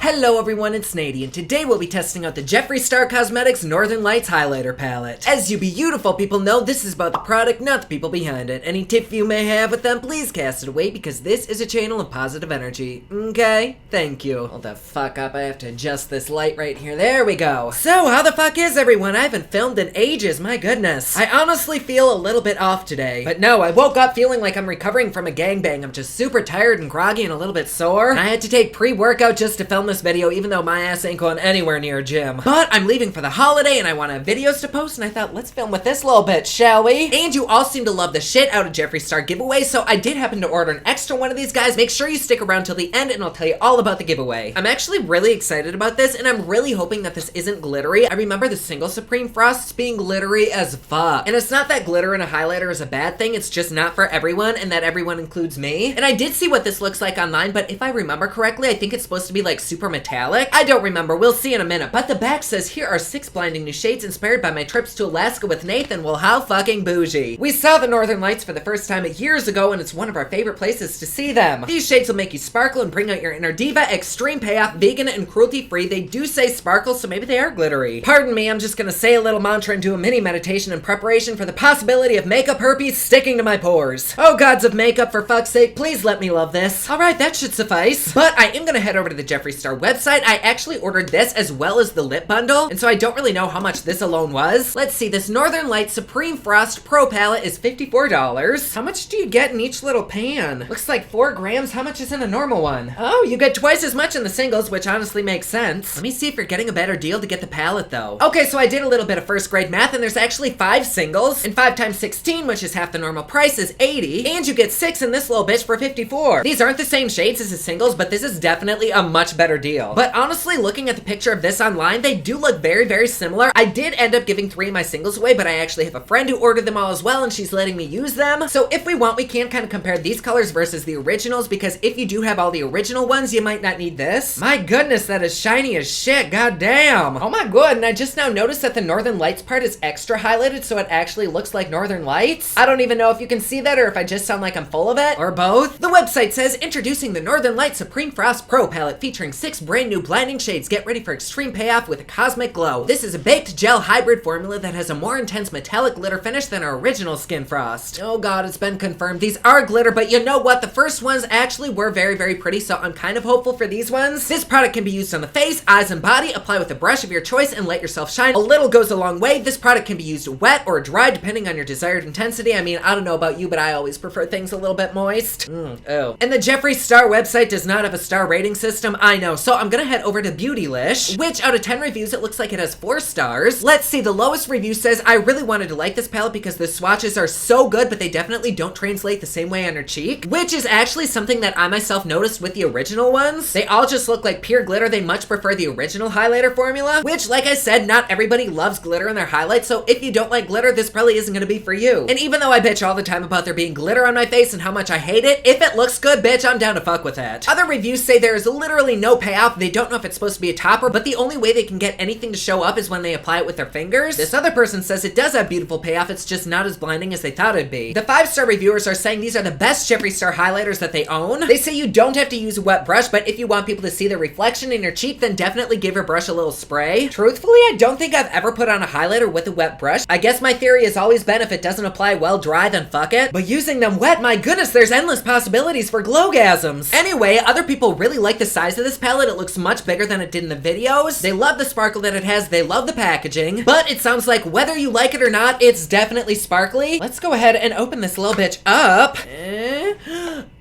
Hello everyone, it's Nady, and today we'll be testing out the Jeffree Star Cosmetics Northern Lights Highlighter Palette. As you beautiful people know, this is about the product, not the people behind it. Any tip you may have with them, please cast it away because this is a channel of positive energy. Okay? Thank you. Hold the fuck up, I have to adjust this light right here. There we go. So, how the fuck is everyone? I haven't filmed in ages, my goodness. I honestly feel a little bit off today. But no, I woke up feeling like I'm recovering from a gangbang. I'm just super tired and groggy and a little bit sore. And I had to take pre-workout just to film this video, even though my ass ain't going anywhere near a gym. But I'm leaving for the holiday and I want to have videos to post, and I thought, let's film with this little bit, shall we? And you all seem to love the shit out of Jeffree Star giveaway, so I did happen to order an extra one of these guys. Make sure you stick around till the end and I'll tell you all about the giveaway. I'm actually really excited about this, and I'm really hoping that this isn't glittery. I remember the single Supreme Frosts being glittery as fuck. And it's not that glitter in a highlighter is a bad thing, it's just not for everyone, and that everyone includes me. And I did see what this looks like online, but if I remember correctly, I think it's supposed to be like super metallic. I don't remember, we'll see in a minute. But the back says, here are 6 blinding new shades inspired by my trips to Alaska with Nathan. Well, how fucking bougie. We saw the Northern Lights for the first time years ago, and it's one of our favorite places to see them. These shades will make you sparkle and bring out your inner diva. Extreme payoff, vegan and cruelty free. They do say sparkle, so maybe they are glittery. Pardon me, I'm just gonna say a little mantra and do a mini meditation in preparation for the possibility of makeup herpes sticking to my pores. Oh gods of makeup, for fuck's sake, please let me love this. Alright, that should suffice. But I am gonna head over to the Jeffree Star website. I actually ordered this as well as the lip bundle, and so I don't really know how much this alone was. Let's see, this Northern Lights Supreme Frost Pro palette is $54. How much do you get in each little pan? Looks like 4 grams. How much is in a normal one? Oh, you get twice as much in the singles, which honestly makes sense. Let me see if you're getting a better deal to get the palette though. Okay, so I did a little bit of first grade math, and there's actually 5 singles, and 5 times 16, which is half the normal price, is 80, and you get 6 in this little bitch for 54. These aren't the same shades as the singles, but this is definitely a much better deal. But honestly, looking at the picture of this online, they do look very, very similar. I did end up giving 3 of my singles away, but I actually have a friend who ordered them all as well, and she's letting me use them. So if we want, we can kind of compare these colors versus the originals, because if you do have all the original ones, you might not need this. My goodness, that is shiny as shit, god damn. Oh my god, and I just now noticed that the Northern Lights part is extra highlighted, so it actually looks like Northern Lights. I don't even know if you can see that or if I just sound like I'm full of it, or both. The website says, introducing the Northern Lights Supreme Frost Pro palette featuring 6 brand new blinding shades. Get ready for extreme payoff with a cosmic glow. This is a baked gel hybrid formula that has a more intense metallic glitter finish than our original Skin Frost. Oh god, it's been confirmed. These are glitter, but you know what? The first ones actually were very, very pretty, so I'm kind of hopeful for these ones. This product can be used on the face, eyes, and body. Apply with a brush of your choice and let yourself shine. A little goes a long way. This product can be used wet or dry depending on your desired intensity. I mean, I don't know about you, but I always prefer things a little bit moist. Oh. And the Jeffree Star website does not have a star rating system, I know, so I'm gonna head over to BULLSH, which out of 10 reviews, it looks like it has 4 stars. Let's see, the lowest review says, I really wanted to like this palette because the swatches are so good, but they definitely don't translate the same way on your cheek, which is actually something that I myself noticed with the original ones. They all just look like pure glitter. They much prefer the original highlighter formula, which, like I said, not everybody loves glitter in their highlights, so if you don't like glitter, this probably isn't gonna be for you. And even though I bitch all the time about there being glitter on my face and how much I hate it, if it looks good, bitch, I'm down to fuck with it. Other reviews say there is literally no payoff. They don't know if it's supposed to be a topper, but the only way they can get anything to show up is when they apply it with their fingers. This other person says it does have beautiful payoff, it's just not as blinding as they thought it'd be. The 5-star reviewers are saying these are the best Jeffree Star highlighters that they own. They say you don't have to use a wet brush, but if you want people to see the reflection in your cheek, then definitely give your brush a little spray. Truthfully, I don't think I've ever put on a highlighter with a wet brush. I guess my theory has always been if it doesn't apply well dry, then fuck it. But using them wet, my goodness, there's endless possibilities for glowgasms. Anyway, other people really like the size of this palette. It looks much bigger than it did in the videos. They love the sparkle that it has. They love the packaging. But it sounds like whether you like it or not, it's definitely sparkly. Let's go ahead and open this little bitch up.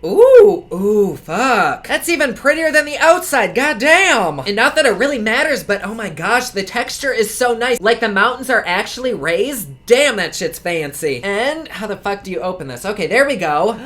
Ooh, fuck. That's even prettier than the outside, goddamn. And not that it really matters, but oh my gosh, the texture is so nice. Like the mountains are actually raised. Damn, that shit's fancy. And how the fuck do you open this? Okay, there we go.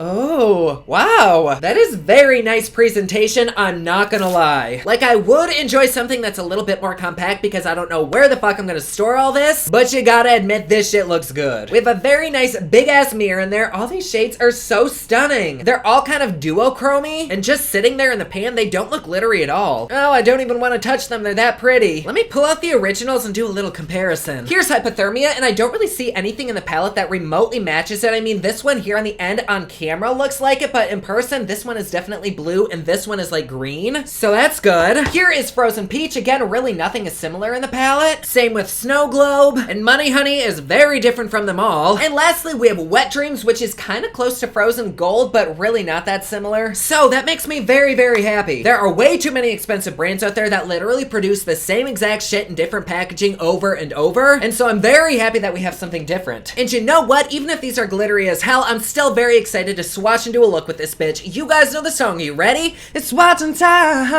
Oh, wow. That is very nice presentation, I'm not gonna lie. Like, I would enjoy something that's a little bit more compact because I don't know where the fuck I'm gonna store all this, but you gotta admit this shit looks good. We have a very nice big-ass mirror in there. All these shades are so stunning. They're all kind of duochromy, and just sitting there in the pan, they don't look glittery at all. Oh, I don't even want to touch them. They're that pretty. Let me pull out the originals and do a little comparison. Here's Hypothermia, and I don't really see anything in the palette that remotely matches it. I mean, this one here on the end on camera camera looks like it, but in person, this one is definitely blue and this one is like green. So that's good. Here is Frozen Peach. Again, really nothing is similar in the palette. Same with Snow Globe. And Money Honey is very different from them all. And lastly, we have Wet Dreams, which is kind of close to Frozen Gold, but really not that similar. So that makes me very, very happy. There are way too many expensive brands out there that literally produce the same exact shit in different packaging over and over. And so I'm very happy that we have something different. And you know what? Even if these are glittery as hell, I'm still very excited to swatch and do a look with this bitch. You guys know the song. Are you ready? It's swatching time.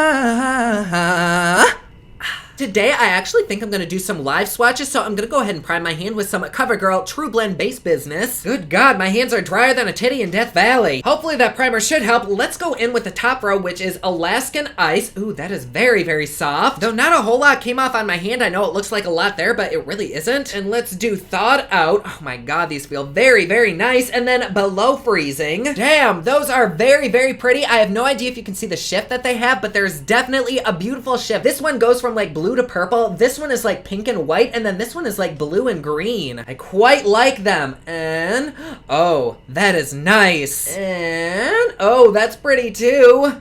Today, I actually think I'm gonna do some live swatches, so I'm gonna go ahead and prime my hand with some CoverGirl True Blend Base Business. Good God, my hands are drier than a titty in Death Valley. Hopefully that primer should help. Let's go in with the top row, which is Alaskan Ice. Ooh, that is very, very soft. Though not a whole lot came off on my hand. I know it looks like a lot there, but it really isn't. And let's do Thawed Out. Oh my God, these feel very, very nice. And then Below Freezing. Damn, those are very, very pretty. I have no idea if you can see the shift that they have, but there's definitely a beautiful shift. This one goes from like blue to purple. This one is like pink and white, and then this one is like blue and green. I quite like them. And oh, that is nice. And oh, that's pretty too.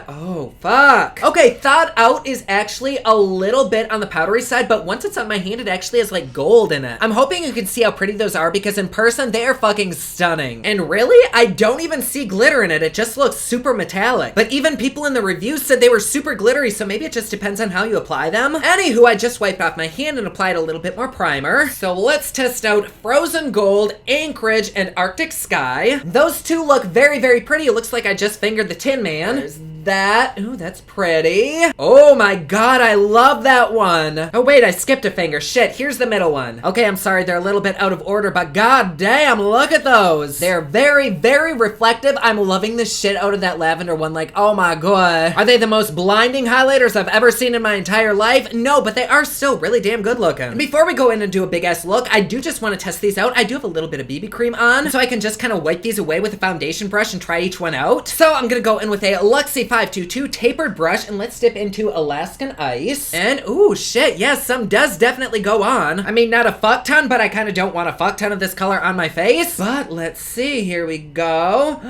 Oh, fuck. Okay, Thawed Out is actually a little bit on the powdery side, but once it's on my hand, it actually has like gold in it. I'm hoping you can see how pretty those are because in person, they are fucking stunning. And really, I don't even see glitter in it. It just looks super metallic. But even people in the reviews said they were super glittery, so maybe it just depends on how you apply them. Anywho, I just wiped off my hand and applied a little bit more primer. So let's test out Frozen Gold, Anchorage, and Arctic Sky. Those two look very, very pretty. It looks like I just fingered the Tin Man. There's that. Ooh, that's pretty. Oh my God, I love that one. Oh wait, I skipped a finger. Shit, here's the middle one. Okay, I'm sorry, they're a little bit out of order, but god damn, look at those. They're very, very reflective. I'm loving the shit out of that lavender one. Like, oh my God. Are they the most blinding highlighters I've ever seen in my entire life? No, but they are still really damn good looking. And before we go in and do a big ass look, I do just want to test these out. I do have a little bit of BB cream on, so I can just kind of wipe these away with a foundation brush and try each one out. So I'm gonna go in with a Luxie 522 tapered brush, and let's dip into Alaskan Ice. And ooh, shit, yes, some does definitely go on. I mean, not a fuck ton, but I kind of don't want a fuck ton of this color on my face. But let's see, here we go.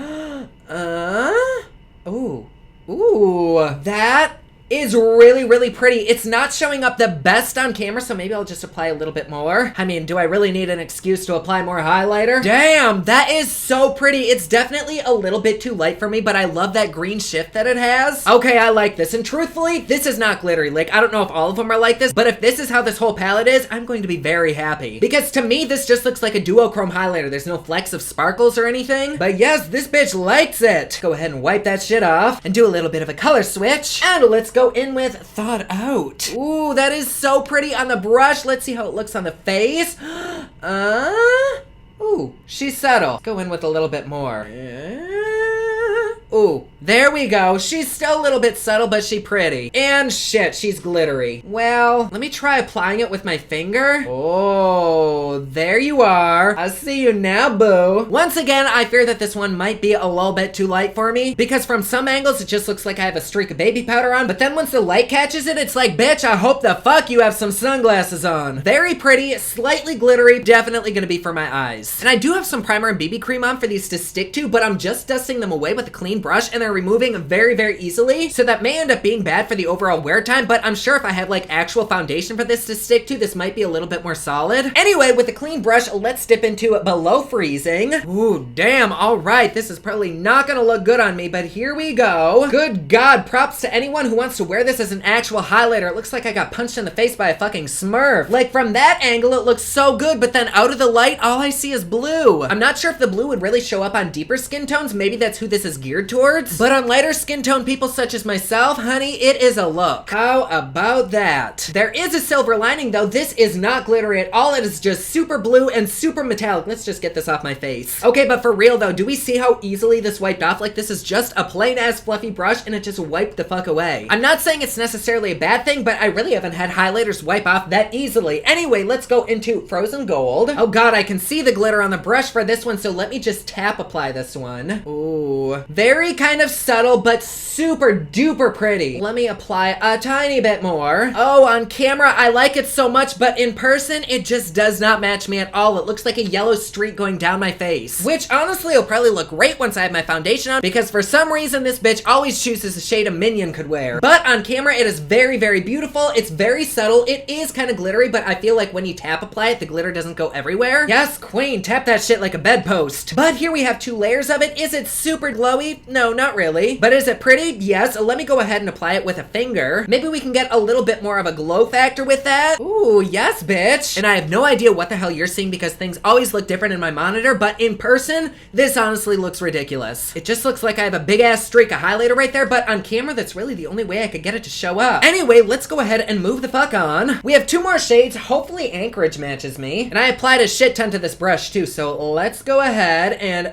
Ooh, that is really, really pretty. It's not showing up the best on camera, so maybe I'll just apply a little bit more. I mean, do I really need an excuse to apply more highlighter? Damn, that is so pretty. It's definitely a little bit too light for me, but I love that green shift that it has. Okay, I like this. And truthfully, this is not glittery. Like, I don't know if all of them are like this, but if this is how this whole palette is, I'm going to be very happy. Because to me, this just looks like a duochrome highlighter. There's no flecks of sparkles or anything. But yes, this bitch likes it. Go ahead and wipe that shit off and do a little bit of a color switch. And let's go in with Thawed Out. Ooh, that is so pretty on the brush. Let's see how it looks on the face. Ooh, she's subtle. Go in with a little bit more. Ooh, there we go. She's still a little bit subtle, but she's pretty. And shit, she's glittery. Well, let me try applying it with my finger. Oh, there you are. I see you now, boo. Once again, I fear that this one might be a little bit too light for me, because from some angles, it just looks like I have a streak of baby powder on, but then once the light catches it, it's like, bitch, I hope the fuck you have some sunglasses on. Very pretty, slightly glittery, definitely gonna be for my eyes. And I do have some primer and BB cream on for these to stick to, but I'm just dusting them away with a clean brush, and they're removing very, very easily, so that may end up being bad for the overall wear time, but I'm sure if I have like actual foundation for this to stick to, this might be a little bit more solid. Anyway, with a clean brush, let's dip into Below Freezing. Ooh, damn, all right, this is probably not gonna look good on me, but here we go. Good God, props to anyone who wants to wear this as an actual highlighter. It looks like I got punched in the face by a fucking Smurf. Like, from that angle, it looks so good, but then out of the light, all I see is blue. I'm not sure if the blue would really show up on deeper skin tones. Maybe that's who this is geared towards. But on lighter skin tone people such as myself, honey, it is a look. How about that? There is a silver lining though. This is not glittery at all. It is just super blue and super metallic. Let's just get this off my face. Okay, but for real though, do we see how easily this wiped off? Like, this is just a plain ass fluffy brush and it just wiped the fuck away. I'm not saying it's necessarily a bad thing, but I really haven't had highlighters wipe off that easily. Anyway, let's go into Frozen Gold. Oh God, I can see the glitter on the brush for this one, so let me just tap apply this one. Ooh, very kind of of subtle, but super duper pretty. Let me apply a tiny bit more. Oh, on camera, I like it so much, but in person, it just does not match me at all. It looks like a yellow streak going down my face, which honestly will probably look great once I have my foundation on, because for some reason, this bitch always chooses a shade a minion could wear. But on camera, it is very, very beautiful. It's very subtle. It is kind of glittery, but I feel like when you tap apply it, the glitter doesn't go everywhere. Yes, queen, tap that shit like a bedpost. But here we have 2 layers of it. Is it super glowy? No, not really. But is it pretty? Yes. Let me go ahead and apply it with a finger. Maybe we can get a little bit more of a glow factor with that. Ooh, yes, bitch. And I have no idea what the hell you're seeing because things always look different in my monitor, but in person, this honestly looks ridiculous. It just looks like I have a big ass streak of highlighter right there, but on camera, that's really the only way I could get it to show up. Anyway, let's go ahead and move the fuck on. We have 2 more shades. Hopefully Anchorage matches me. And I applied a shit ton to this brush too, so let's go ahead and,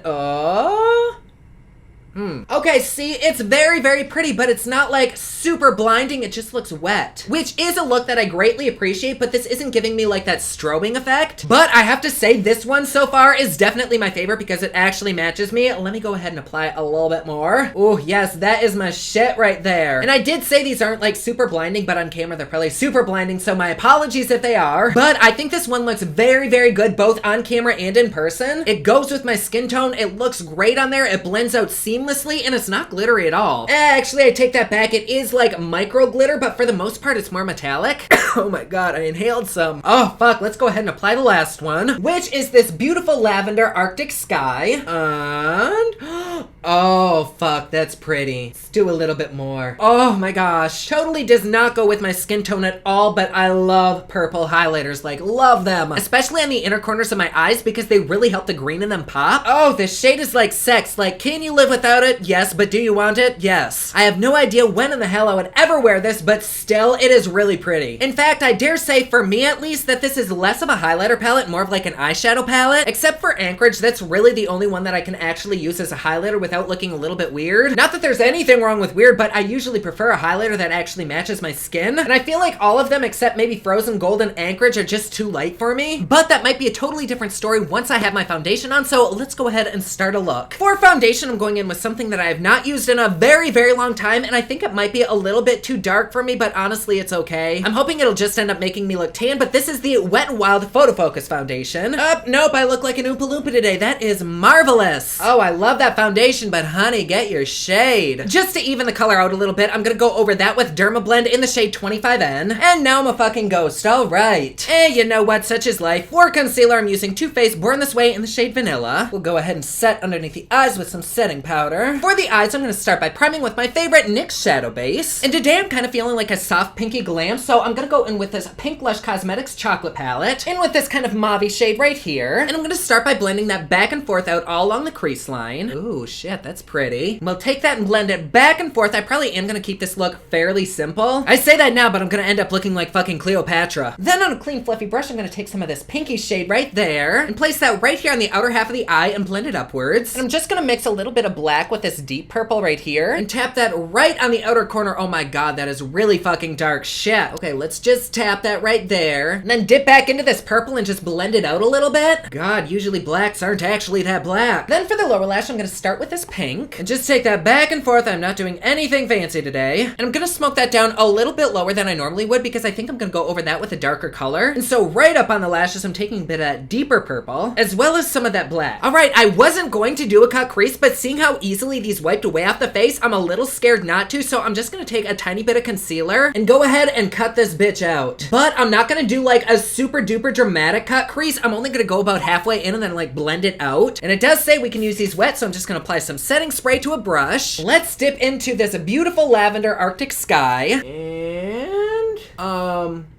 Okay, see, it's very, very pretty, but it's not like super blinding. It just looks wet, which is a look that I greatly appreciate, but this isn't giving me like that strobing effect. But I have to say this one so far is definitely my favorite because it actually matches me. Let me go ahead and apply a little bit more. Oh, yes, that is my shit right there. And I did say these aren't like super blinding, but on camera they're probably super blinding, so my apologies if they are. But I think this one looks very, very good both on camera and in person. It goes with my skin tone. It looks great on there. It blends out seamlessly, and it's not glittery at all. Actually, I take that back. It is like micro glitter, but for the most part, it's more metallic. Oh my god, I inhaled some. Oh fuck, let's go ahead and apply the last one, which is this beautiful lavender Arctic sky. And oh fuck, that's pretty. Let's do a little bit more. Oh my gosh, totally does not go with my skin tone at all, but I love purple highlighters, like love them. Especially on the inner corners of my eyes because they really help the green in them pop. Oh, this shade is like sex. Like, can you live without it? Yes, but do you want it? Yes. I have no idea when in the hell I would ever wear this, but still, it is really pretty. In fact, I dare say, for me at least, that this is less of a highlighter palette, more of like an eyeshadow palette. Except for Anchorage, that's really the only one that I can actually use as a highlighter without looking a little bit weird. Not that there's anything wrong with weird, but I usually prefer a highlighter that actually matches my skin. And I feel like all of them except maybe Frozen Gold and Anchorage are just too light for me. But that might be a totally different story once I have my foundation on, so let's go ahead and start a look. For foundation, I'm going in with something that I have not used in a very, very long time, and I think it might be a little bit too dark for me, but honestly, it's okay. I'm hoping it'll just end up making me look tan, but this is the Wet n Wild Photo Focus Foundation. Nope, I look like an Oompa Loompa today. That is marvelous. Oh, I love that foundation, but honey, get your shade. Just to even the color out a little bit, I'm gonna go over that with Derma Blend in the shade 25N, and now I'm a fucking ghost, all right. You know what, such is life. For concealer, I'm using Too Faced Born This Way in the shade Vanilla. We'll go ahead and set underneath the eyes with some setting powder. For the eyes, I'm gonna start by priming with my favorite NYX shadow base. And today I'm kind of feeling like a soft pinky glam, so I'm gonna go in with this Pink Lush Cosmetics chocolate palette, in with this kind of mauve shade right here. And I'm gonna start by blending that back and forth out all along the crease line. Ooh, shit, that's pretty. We'll take that and blend it back and forth. I probably am gonna keep this look fairly simple. I say that now, but I'm gonna end up looking like fucking Cleopatra. Then on a clean fluffy brush, I'm gonna take some of this pinky shade right there and place that right here on the outer half of the eye and blend it upwards. And I'm just gonna mix a little bit of black with this deep purple right here and tap that right on the outer corner. Oh my god, that is really fucking dark. Shit. Okay, let's just tap that right there and then dip back into this purple and just blend it out a little bit. God, usually blacks aren't actually that black. Then for the lower lash, I'm gonna start with this pink and just take that back and forth. I'm not doing anything fancy today. And I'm gonna smoke that down a little bit lower than I normally would because I think I'm gonna go over that with a darker color. And so right up on the lashes, I'm taking a bit of that deeper purple as well as some of that black. All right, I wasn't going to do a cut crease, but seeing how easily these wiped away off the face, I'm a little scared not to, so I'm just gonna take a tiny bit of concealer and go ahead and cut this bitch out. But I'm not gonna do like a super duper dramatic cut crease. I'm only gonna go about halfway in and then like blend it out. And it does say we can use these wet, so I'm just gonna apply some setting spray to a brush. Let's dip into this beautiful lavender Arctic sky. And,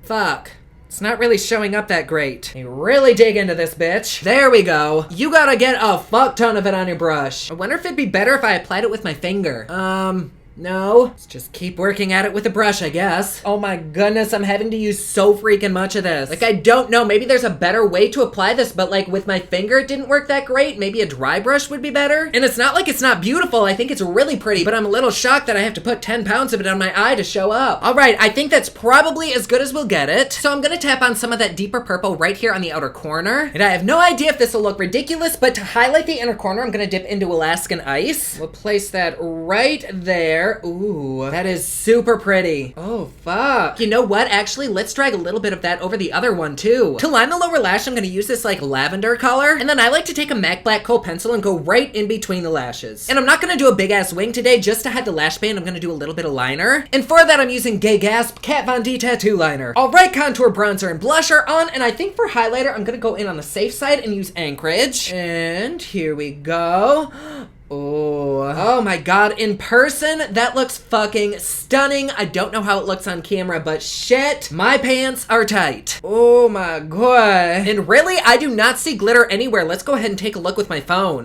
fuck. It's not really showing up that great. You really dig into this bitch. There we go. You gotta get a fuck ton of it on your brush. I wonder if it'd be better if I applied it with my finger. No. Let's just keep working at it with a brush, I guess. Oh my goodness, I'm having to use so freaking much of this. Like, I don't know, maybe there's a better way to apply this, but like with my finger, it didn't work that great. Maybe a dry brush would be better. And it's not like it's not beautiful. I think it's really pretty, but I'm a little shocked that I have to put 10 pounds of it on my eye to show up. All right, I think that's probably as good as we'll get it. So I'm gonna tap on some of that deeper purple right here on the outer corner. And I have no idea if this will look ridiculous, but to highlight the inner corner, I'm gonna dip into Alaskan ice. We'll place that right there. Ooh, that is super pretty. Oh, fuck. You know what? Actually, let's drag a little bit of that over the other one, too. To line the lower lash, I'm gonna use this, like, lavender color. And then I like to take a MAC Black Kohl pencil and go right in between the lashes. And I'm not gonna do a big-ass wing today. Just to hide the lash band, I'm gonna do a little bit of liner. And for that, I'm using Gay Gasp Kat Von D Tattoo Liner. All right, contour, bronzer, and blusher on. And I think for highlighter, I'm gonna go in on the safe side and use Anchorage. And here we go. Oh my god, in person, that looks fucking stunning. I don't know how it looks on camera, but shit, my pants are tight. Oh my god. And really, I do not see glitter anywhere. Let's go ahead and take a look with my phone.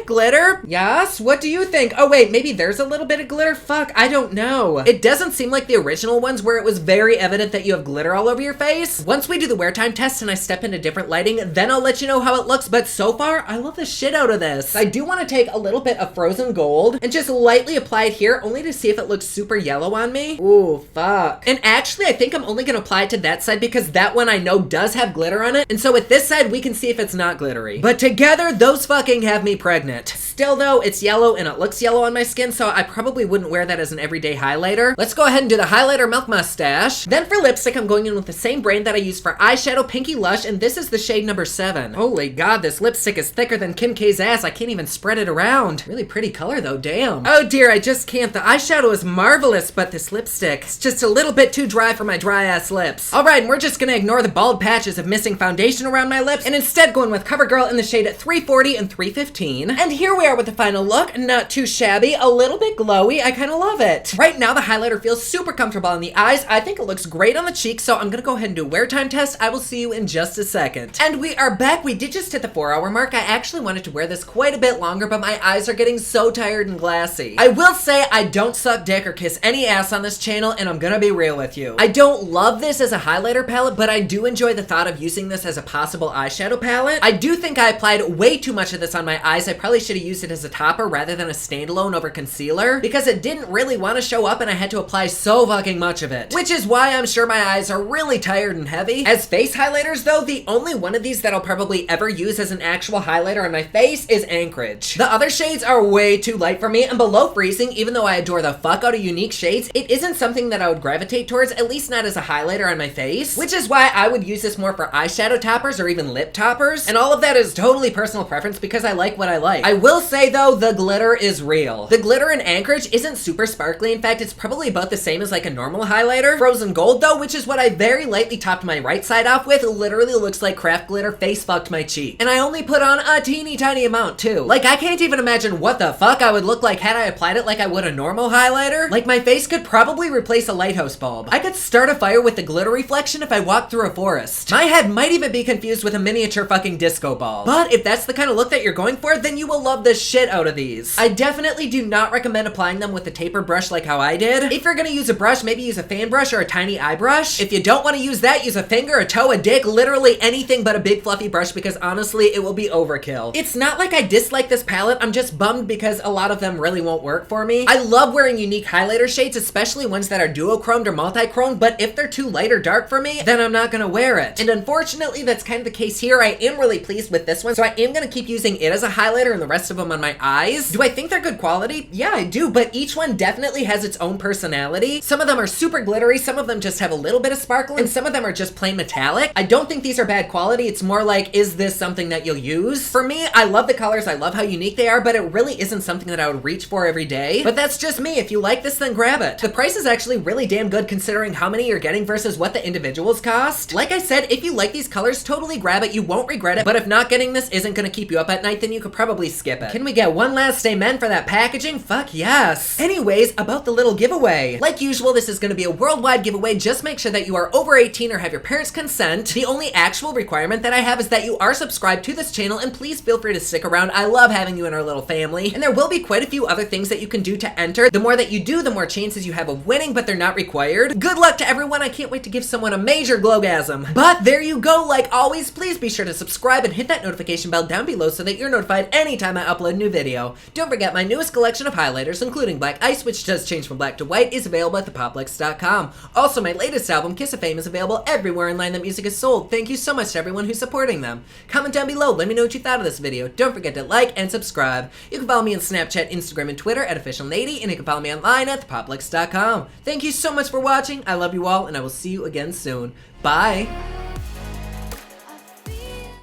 Glitter? Yes? What do you think? Oh wait, maybe there's a little bit of glitter? Fuck, I don't know. It doesn't seem like the original ones where it was very evident that you have glitter all over your face. Once we do the wear time test and I step into different lighting, then I'll let you know how it looks, but so far, I love the shit out of this. I do want to take a little bit of frozen gold and just lightly apply it here only to see if it looks super yellow on me. Ooh, fuck. And actually, I think I'm only gonna apply it to that side because that one I know does have glitter on it. And so with this side, we can see if it's not glittery. But together, those fucking have me pregnant. Still though, it's yellow and it looks yellow on my skin, so I probably wouldn't wear that as an everyday highlighter. Let's go ahead and do the highlighter Milk Mustache. Then for lipstick, I'm going in with the same brand that I use for eyeshadow, Pinky Lush, and this is the shade number 7. Holy god, this lipstick is thicker than Kim K's ass. I can't even spread it around. Really pretty color though, damn. Oh dear, I just can't. The eyeshadow is marvelous, but this lipstick is just a little bit too dry for my dry ass lips. All right, and we're just gonna ignore the bald patches of missing foundation around my lips and instead go in with CoverGirl in the shade at 340 and 315. And here we are with the final look. Not too shabby, a little bit glowy. I kind of love it. Right now, the highlighter feels super comfortable on the eyes. I think it looks great on the cheeks, so I'm gonna go ahead and do a wear time test. I will see you in just a second. And we are back. We did just hit the 4-hour mark. I actually wanted to wear this quite a bit longer, but my eyes are getting so tired and glassy. I will say I don't suck dick or kiss any ass on this channel, and I'm gonna be real with you. I don't love this as a highlighter palette, but I do enjoy the thought of using this as a possible eyeshadow palette. I do think I applied way too much of this on my eyes. I probably should have used it as a topper rather than a standalone over concealer because it didn't really want to show up and I had to apply so fucking much of it. Which is why I'm sure my eyes are really tired and heavy. As face highlighters though, the only one of these that I'll probably ever use as an actual highlighter on my face is Anchorage. The other shades are way too light for me and below freezing, even though I adore the fuck out of unique shades, it isn't something that I would gravitate towards, at least not as a highlighter on my face, which is why I would use this more for eyeshadow toppers or even lip toppers. And all of that is totally personal preference because I like what I like. I will say though, the glitter is real. The glitter in Anchorage isn't super sparkly. In fact, it's probably about the same as like a normal highlighter. Frozen Gold though, which is what I very lightly topped my right side off with, literally looks like craft glitter face fucked my cheek. And I only put on a teeny tiny amount too. Like I can't even imagine what the fuck I would look like had I applied it like I would a normal highlighter. Like my face could probably replace a lighthouse bulb. I could start a fire with the glitter reflection if I walked through a forest. My head might even be confused with a miniature fucking disco ball. But if that's the kind of look that you're going for, then you will love the shit out of these. I definitely do not recommend applying them with a tapered brush like how I did. If you're gonna use a brush, maybe use a fan brush or a tiny eye brush. If you don't want to use that, use a finger, a toe, a dick, literally anything but a big fluffy brush because honestly, it will be overkill. It's not like I dislike this palette, I'm just bummed because a lot of them really won't work for me. I love wearing unique highlighter shades, especially ones that are duochromed or multi-chromed, but if they're too light or dark for me, then I'm not gonna wear it. And unfortunately, that's kind of the case here. I am really pleased with this one, so I am gonna keep using it as a highlighter and the rest of them on my eyes. Do I think they're good quality? Yeah, I do, but each one definitely has its own personality. Some of them are super glittery, some of them just have a little bit of sparkle, and some of them are just plain metallic. I don't think these are bad quality. It's more like, is this something that you'll use? For me, I love the colors, I love how unique they are, but it really isn't something that I would reach for every day. But that's just me. If you like this, then grab it. The price is actually really damn good considering how many you're getting versus what the individuals cost. Like I said, if you like these colors, totally grab it. You won't regret it, but if not getting this isn't gonna keep you up at night, then you could probably skip it. Can we get one last amen for that packaging? Fuck yes. Anyways, about the little giveaway. Like usual, this is gonna be a worldwide giveaway. Just make sure that you are over 18 or have your parents' consent. The only actual requirement that I have is that you are subscribed to this channel, and please feel free to stick around. I love having you in our little family. And there will be quite a few other things that you can do to enter. The more that you do, the more chances you have of winning, but they're not required. Good luck to everyone. I can't wait to give someone a major glowgasm. But there you go. Like always, please be sure to subscribe and hit that notification bell down below so that you're notified anytime I upload a new video. Don't forget, my newest collection of highlighters, including Black Ice, which does change from black to white, is available at thepopluxe.com. Also, my latest album, Kiss of Fame, is available everywhere online that music is sold. Thank you so much to everyone who's supporting them. Comment down below, let me know what you thought of this video. Don't forget to like and subscribe. You can follow me on Snapchat, Instagram, and Twitter at officialnady, and you can follow me online at thepopluxe.com. Thank you so much for watching. I love you all, and I will see you again soon. Bye!